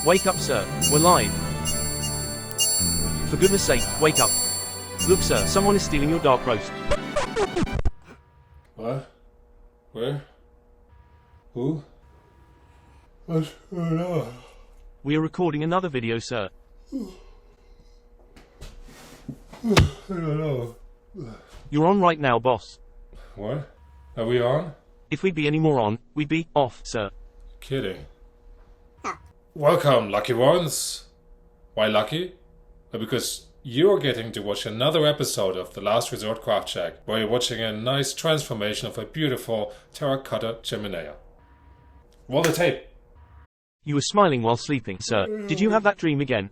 Wake up, sir. We're live. For goodness sake, wake up. Look, sir, someone is stealing your dark roast. What? Where? Who? What's going on? We are recording another video, sir. I don't know. You're on right now, boss. What? Are we on? If we'd be any more on, we'd be off, sir. Kidding. Welcome, lucky ones. Why lucky? Well, because you're getting to watch another episode of The Last Resort Craft Shack, where you're watching a nice transformation of a beautiful Terra Cotta Chiminea. Roll the tape. You were smiling while sleeping, sir. Did you have that dream again?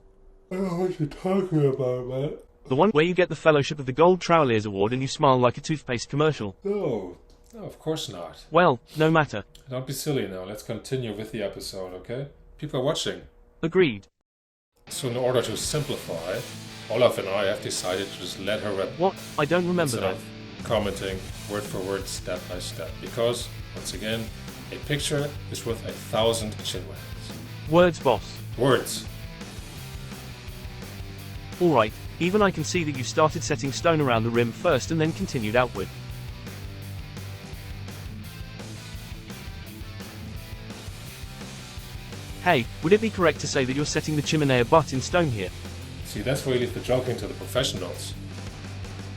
I don't know what you're talking about, man. The one where you get the Fellowship of the Gold Troweliers Award and you smile like a toothpaste commercial? No, of course not. Well, no matter. Don't be silly now. Let's continue with the episode, okay? People are watching. Agreed. So in order to simplify, Olaf and I have decided to just let her rep. What? I don't remember instead that. of commenting word for word, step by step. Because, once again, a picture is worth 1,000 chinwags. Words, boss. Words. Alright, even I can see that you started setting stone around the rim first and then continued outward. Hey, would it be correct to say that you're setting the Chiminea butt in stone here? See, that's where you leave the joking to the professionals.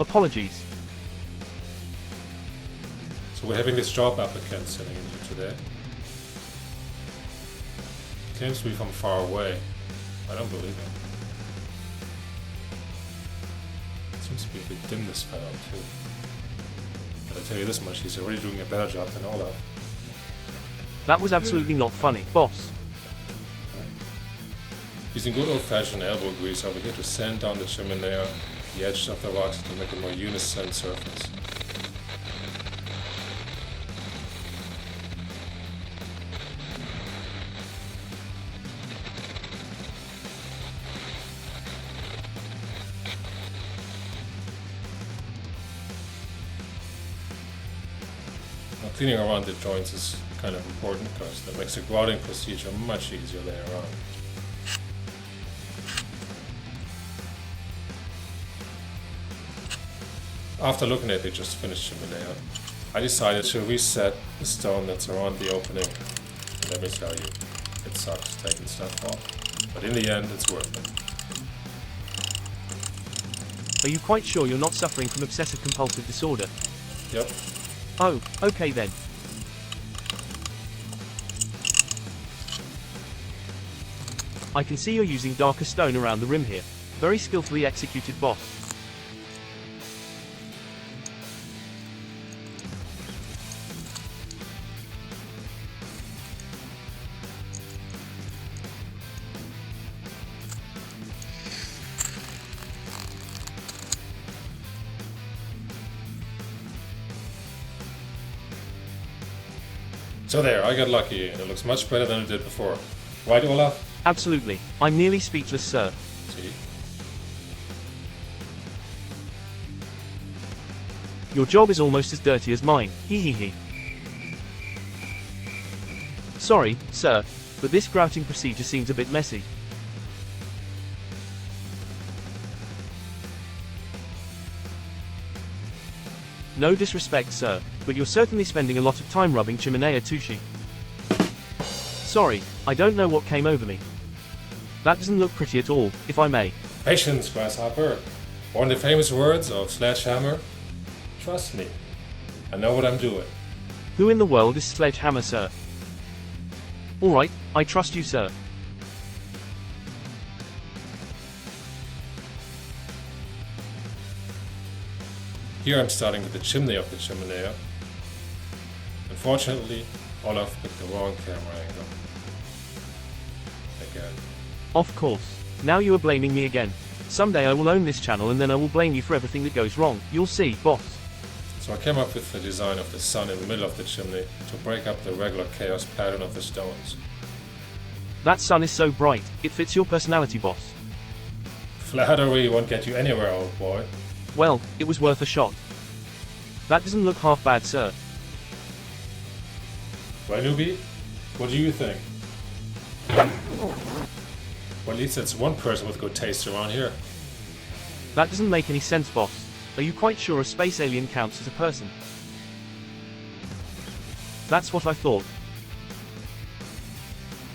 Apologies. So we're having this job applicant sitting in here today. Claims to be from far away. I don't believe him. Seems to be a bit dim, this fellow, too. But I tell you this much, he's already doing a better job than Olaf. That was absolutely not funny, boss. Using good old-fashioned elbow grease over here to sand down the chimney, the edges of the rocks to make a more unison surface. Now, cleaning around the joints is kind of important because that makes the grouting procedure much easier later on. After looking at the just finished Chiminea, I decided to reset the stone that's around the opening. And let me tell you, it sucks taking stuff off, but in the end it's worth it. Are you quite sure you're not suffering from obsessive compulsive disorder? Yep. Oh, okay then. I can see you're using darker stone around the rim here. Very skillfully executed, boss. So there, I got lucky, and it looks much better than it did before. Right, Olaf? Absolutely. I'm nearly speechless, sir. See? Your job is almost as dirty as mine. Hee hee hee. Sorry, sir, but this grouting procedure seems a bit messy. No disrespect, sir, but you're certainly spending a lot of time rubbing Chiminea Tushi. Sorry, I don't know what came over me. That doesn't look pretty at all, if I may. Patience, grasshopper. Or in the famous words of Sledgehammer, trust me, I know what I'm doing. Who in the world is Sledgehammer, sir? Alright, I trust you, sir. Here I'm starting with the chimney of the Chiminea. Unfortunately, Olaf picked the wrong camera angle. Again. Of course. Now you are blaming me again. Someday I will own this channel and then I will blame you for everything that goes wrong. You'll see, boss. So I came up with the design of the sun in the middle of the chimney to break up the regular chaos pattern of the stones. That sun is so bright, it fits your personality, boss. Flattery won't get you anywhere, old boy. Well, it was worth a shot. That doesn't look half bad, sir. Well, newbie, what do you think? Well, at least that's one person with good taste around here. That doesn't make any sense, boss. Are you quite sure a space alien counts as a person? That's what I thought.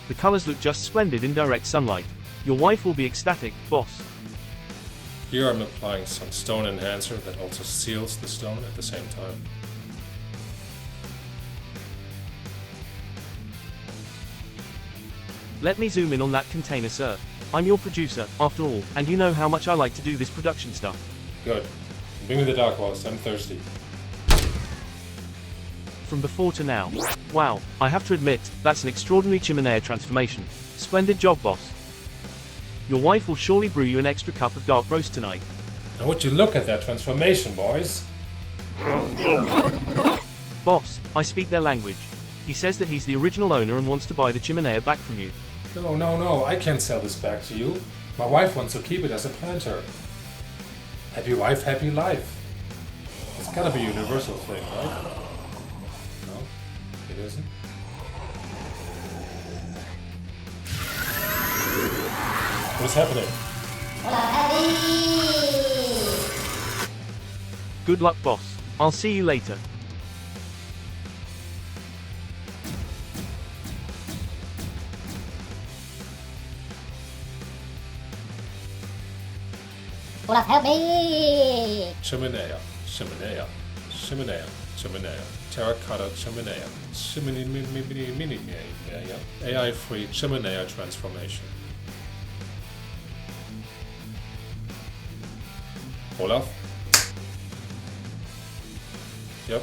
The colors look just splendid in direct sunlight. Your wife will be ecstatic, boss. Here I'm applying some stone enhancer that also seals the stone at the same time. Let me zoom in on that container, sir. I'm your producer, after all, and you know how much I like to do this production stuff. Good. Bring me the dark horse, I'm thirsty. From before to now. Wow, I have to admit, that's an extraordinary Chiminea transformation. Splendid job, boss. Your wife will surely brew you an extra cup of dark roast tonight. Now would you look at that transformation, boys? Boss, I speak their language. He says that he's the original owner and wants to buy the Chiminea back from you. No, I can't sell this back to you. My wife wants to keep it as a planter. Happy wife, happy life. It's gotta be a universal thing, right? No, it isn't. What's happening? Good luck, boss. I'll see you later. Olaf, help me! Chiminea, Chiminea, Chiminea, Chiminea, Terra Cotta Chiminea, Chiminea, AI-free Chiminea Transformation. Olaf? Yep.